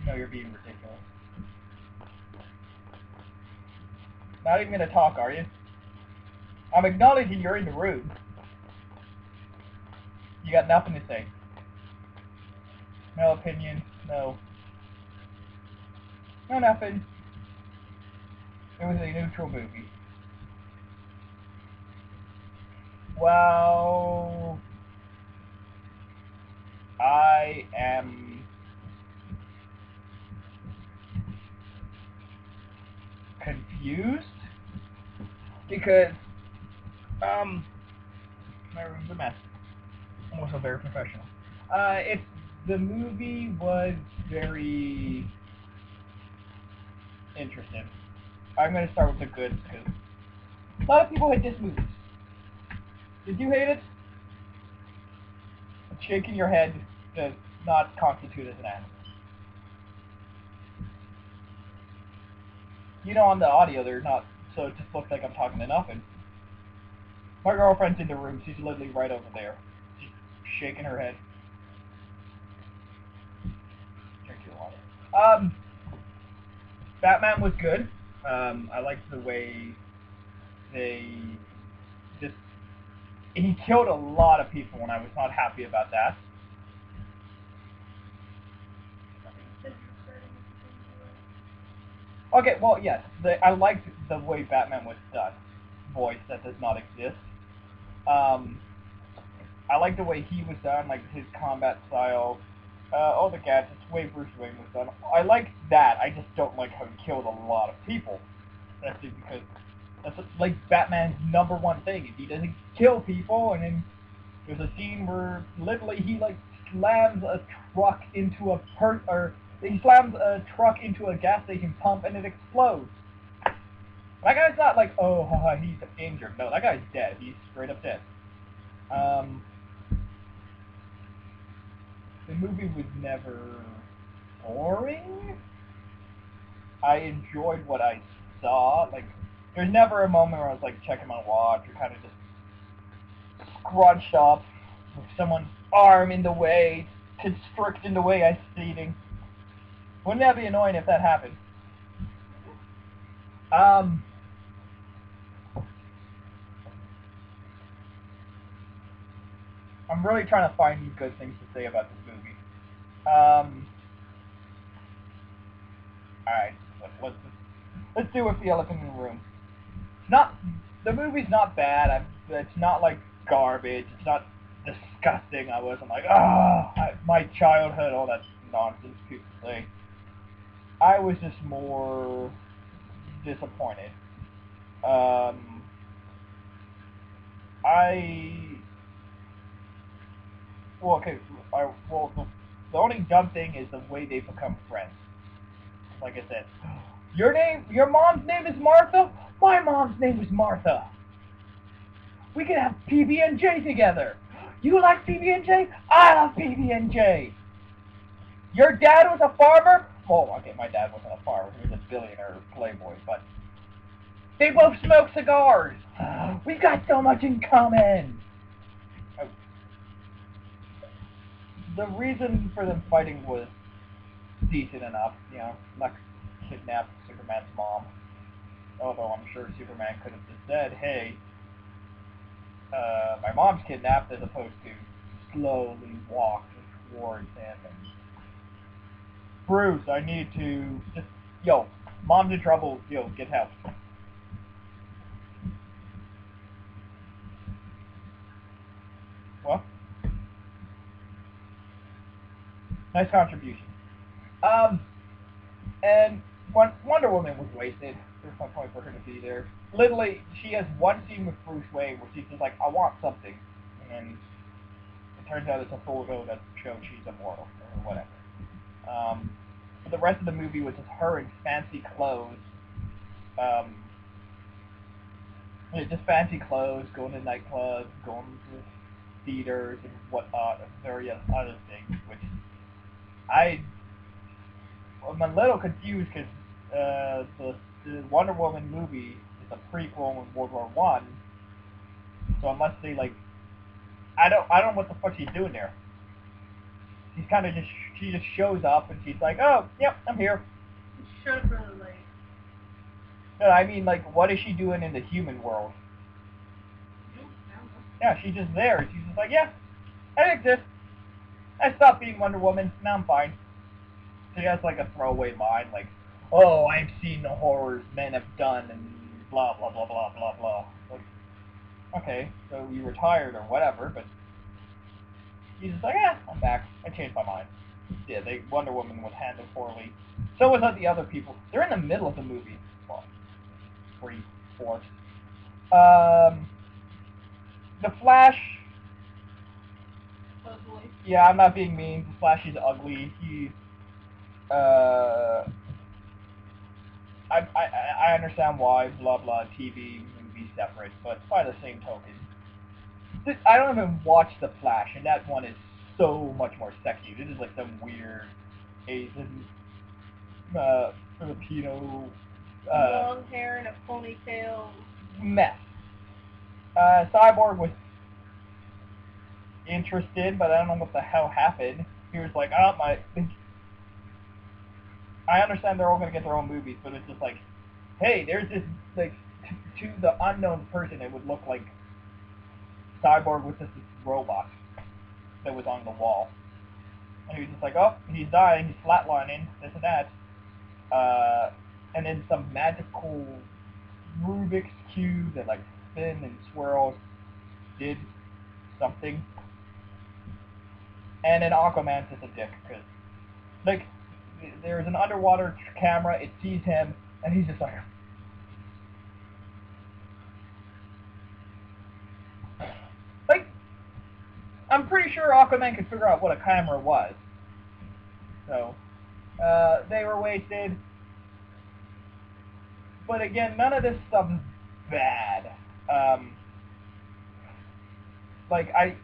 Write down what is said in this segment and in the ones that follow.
No, you're being ridiculous. Not even gonna talk, are you? I'm acknowledging you're in the room. You got nothing to say. No opinion. No. No nothing. It was a neutral movie. Well, I am confused because my room's a mess. I'm also very professional. It's the movie was very interesting. I'm gonna start with the good because a lot of people hate this movie. Did you hate it? Shaking your head does not constitute as an answer. You know, on the audio, they're not, so it just looks like I'm talking to nothing. My girlfriend's in the room. She's literally right over there. She's shaking her head. Drink your water. Batman was good. I liked the way they just... He killed a lot of people, and I was not happy about that. Okay, well, yes. I liked the way Batman was done. Voice that does not exist. I like the way he was done, like his combat style. All the gadgets, the way Bruce Wayne was done. I like that. I just don't like how he killed a lot of people. That's just because that's like Batman's number one thing. If he doesn't kill people, and then there's a scene where literally he like slams a truck into a or he slams a truck into a gas station pump and it explodes. That guy's not like, oh, haha, he's injured. No, that guy's dead. He's straight up dead. The movie was never boring. I enjoyed what I saw. Like, there's never a moment where I was like checking my watch or kind of just scrunched up with someone's arm in the way, constricting the way I'm seating. Wouldn't that be annoying if that happened? I'm really trying to find good things to say about this movie. Alright, let's do with the elephant in the room. Not the movie's not bad. It's not like garbage. It's not disgusting. I wasn't like, my childhood, all that nonsense people say. I was just more disappointed. I well, okay. The only dumb thing is the way they become friends. Like I said, your mom's name is Martha. My mom's name is Martha. We can have PB&J together. You like PB&J? I love PB&J. Your dad was a farmer? Oh, okay, my dad wasn't a farmer. He was a billionaire playboy, but they both smoke cigars. We've got so much in common. The reason for them fighting was decent enough. You know, Lex kidnapped Superman's mom. Although I'm sure Superman could have just said, hey, my mom's kidnapped, as opposed to slowly walk towards him and Bruce, I need to just mom's in trouble, get help. Well, nice contribution. And Wonder Woman was wasted. There's no point for her to be there. Literally, she has one scene with Bruce Wayne where she's just like, I want something. And it turns out it's a photo that shows she's immortal, or whatever. But the rest of the movie was just her in fancy clothes. Just fancy clothes, going to nightclubs, going to theaters and whatnot, and various other things, which I'm a little confused because the Wonder Woman movie is a prequel in World War One. So unless they I don't know what the fuck she's doing there. She's kind of just, she just shows up and she's like, oh, yep, I'm here. She showed up really late. No, I mean, like, what is she doing in the human world? Yeah, she's just there. She's just like, yeah, I exist. I stopped being Wonder Woman. Now I'm fine. She has like a throwaway line like, oh, I've seen the horrors men have done and blah, blah, blah, blah, blah, blah. Like, okay, so you retired or whatever, but he's just like, yeah, I'm back. I changed my mind. Yeah, Wonder Woman was handled poorly. So was the other people. They're in the middle of the movie. Well, 3/4. The Flash. Ugly. Yeah, I'm not being mean. The Flash is ugly. I understand why, blah blah, TV, movie separate, but by the same token, I don't even watch The Flash, and that one is so much more sexy. This is like some weird Asian, Filipino, long hair and a ponytail. mess. Cyborg was interested, but I don't know what the hell happened. He was like, oh my. I understand they're all gonna get their own movies, but it's just like, hey, there's this like to the unknown person, it would look like Cyborg was just this robot that was on the wall, and he was just like, oh, he's dying, he's flatlining, this and that, and then some magical Rubik's cube that like spin and swirls did something, and then Aquaman's just a dick because like there's an underwater camera, it sees him, and he's just like. Like, I'm pretty sure Aquaman could figure out what a camera was. So, they were wasted. But again, none of this stuff is bad. Like, I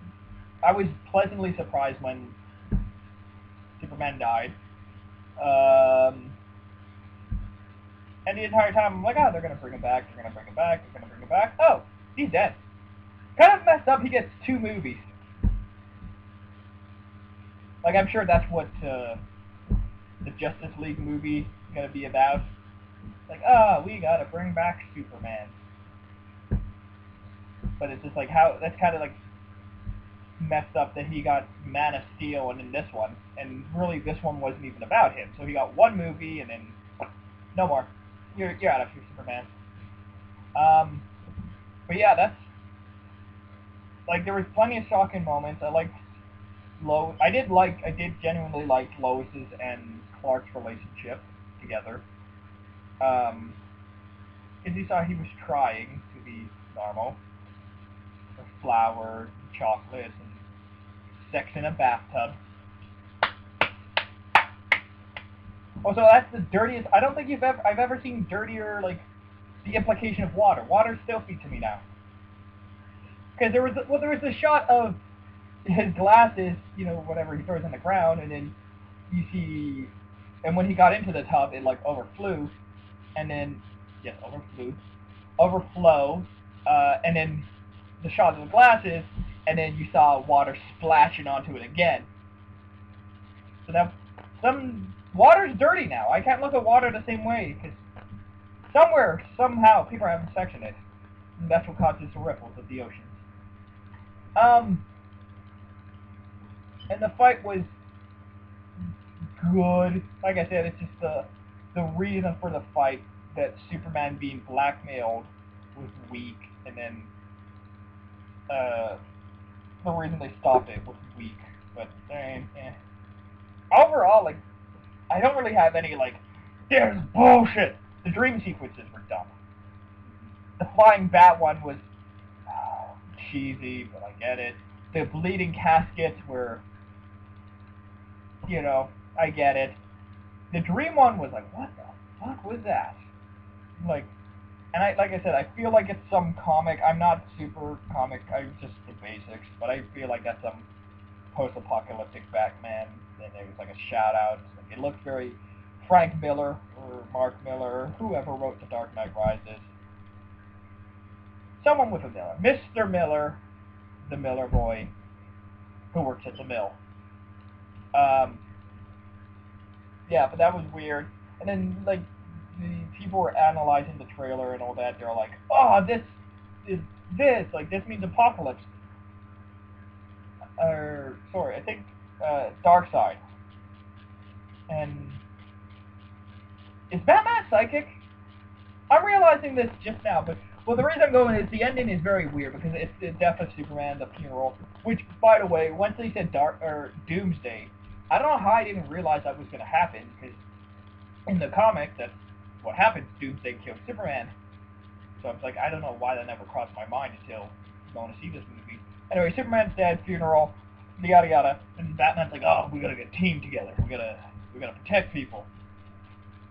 was pleasantly surprised when Superman died. And the entire time, I'm like, oh, they're going to bring him back, they're going to bring him back, they're going to bring him back. Oh, he's dead. Kind of messed up, he gets 2 movies. Like, I'm sure that's what the Justice League movie is going to be about. Like, oh, we got to bring back Superman. But it's just like, how, that's kind of like messed up that he got Man of Steel and in this one. And really, this one wasn't even about him. So he got 1 movie and then no more. You're out of here, Superman. But yeah, that's like there was plenty of shocking moments. I liked I did genuinely like Lois's and Clark's relationship together. Because you saw he was trying to be normal, with flowers, and chocolates, and sex in a bathtub. Oh, so that's the dirtiest. I don't think I've ever seen dirtier, like the implication of water. Water's filthy to me now. Because there was a shot of his glasses, whatever he throws on the ground, and then you see, and when he got into the tub, it like overflew, and then yes, overflow, and then the shot of the glasses, and then you saw water splashing onto it again. So that some water's dirty now. I can't look at water the same way because somewhere, somehow, people are having sex in it, and that's what causes the ripples of the oceans. And the fight was good. Like I said, it's just the reason for the fight that Superman being blackmailed was weak, and then the reason they stopped it was weak. But overall, like I don't really have any like there's bullshit. The dream sequences were dumb. The flying bat one was cheesy, but I get it. The bleeding caskets were, I get it. The dream one was like, what the fuck was that? Like, and like I said, I feel like it's some comic. I'm not super comic. I'm just the basics, but I feel like that's some post-apocalyptic Batman. And it was like a shout out. It looked very Frank Miller or Mark Miller, whoever wrote The Dark Knight Rises. Someone with a Miller. Mr. Miller, the Miller boy, who works at the mill. Yeah, but that was weird. And then like the people were analyzing the trailer and all that. They're like, "Oh, this is this like this means apocalypse." Or sorry, I think Dark Side. And is Batman psychic? I'm realizing this just now, but well, the reason I'm going is the ending is very weird because it's the death of Superman, the funeral. Which, by the way, once they said Dark or Doomsday, I don't know how I didn't realize that was going to happen because in the comics, that's what happened. Doomsday killed Superman. So I was like, I don't know why that never crossed my mind until going to see this movie. Anyway, Superman's dead, funeral, yada yada, and Batman's like, oh, we gotta get a team together. We gotta protect people.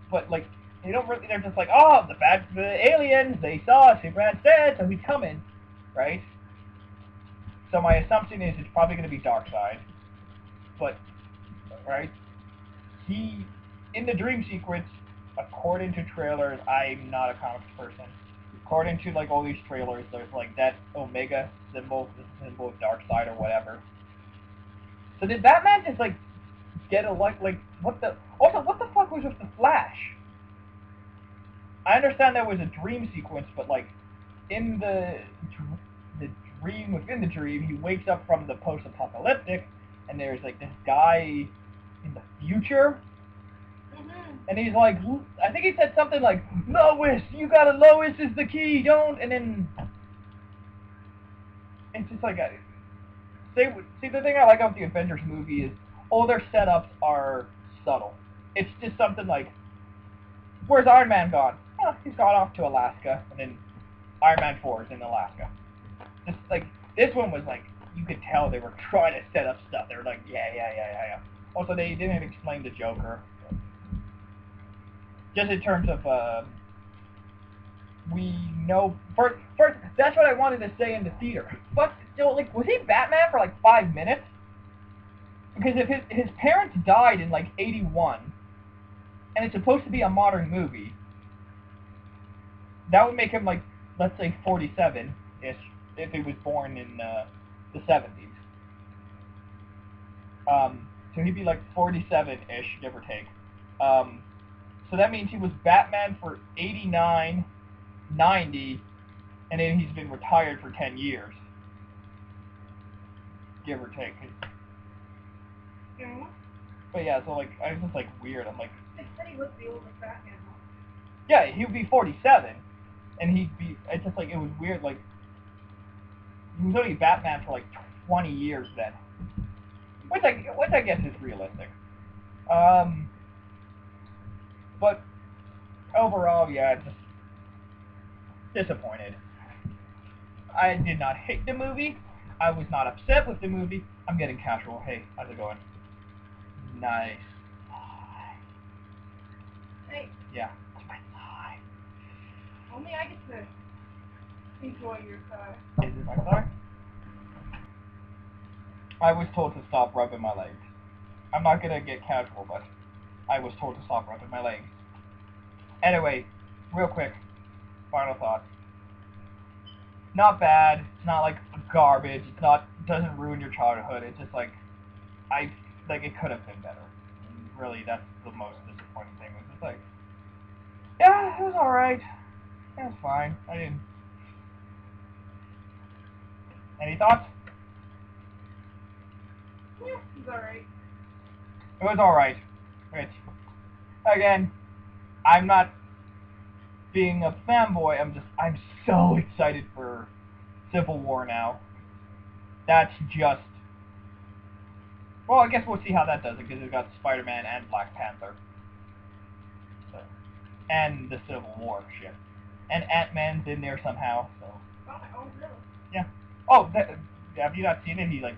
But like, they don't really. They're just like, oh, the aliens. They saw Superman's dead, so he's coming, right? So my assumption is it's probably gonna be Darkseid, but right, he in the dream sequence, according to trailers, I'm not a comics person. According to like all these trailers, there's like that Omega symbol, the symbol of Darkseid or whatever. So did Batman just like get a like what the? Also, what the fuck was with the Flash? I understand there was a dream sequence, but like in the dream within the dream, he wakes up from the post-apocalyptic, and there's like this guy in the future. And he's like, I think he said something like, Lois, you gotta, Lois is the key, don't, and then, it's just like, see, the thing I like about the Avengers movie is, all their setups are subtle. It's just something like, where's Iron Man gone? Oh, he's gone off to Alaska, and then Iron Man 4 is in Alaska. Just like, this one was like, you could tell they were trying to set up stuff. They were like, yeah. Also, they didn't explain the Joker. Just in terms of, we know first. That's what I wanted to say in the theater. But still, like, was he Batman for like 5 minutes? Because if his parents died in like '81, and it's supposed to be a modern movie, that would make him like, let's say 47-ish if he was born in the '70s. So he'd be like 47-ish, give or take. So that means he was Batman for 89, 90, and then he's been retired for 10 years. Give or take. Yeah. But yeah, so like, I was just like weird. I'm like... They said he was the oldest Batman. Yeah, he would be 47. And he'd be... It's just like, it was weird, like... He was only Batman for like 20 years then. Which I guess is realistic. But overall, yeah, just disappointed. I did not hate the movie. I was not upset with the movie. I'm getting casual. Hey, how's it going? Nice. Hey. Yeah, it's my side. Only I get to enjoy your side. Is it my side? I was told to stop rubbing my legs. I'm not gonna get casual, but I was told to stop rubbing my legs. Anyway, real quick, final thoughts. Not bad. It's not like garbage. It's not doesn't ruin your childhood. It's just like it could have been better. And really, that's the most disappointing thing. It's just like, yeah, it was all right. It was fine. I didn't. Any thoughts? Yeah, he's alright. It was all right. Which, again, I'm not being a fanboy. I'm so excited for Civil War now. That's just... Well, I guess we'll see how that does it, because it's got Spider-Man and Black Panther. So, and the Civil War shit. And Ant-Man's in there somehow, so... Oh, no. Yeah. Oh, have you not seen it? He, like,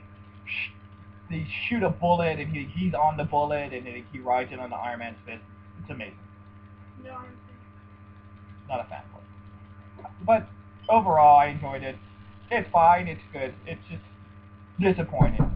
they shoot a bullet, and he's on the bullet, and then he rides it on the Iron Man's fist. It's amazing. No, I'm Not a fanboy. But overall, I enjoyed it. It's fine. It's good. It's just disappointing.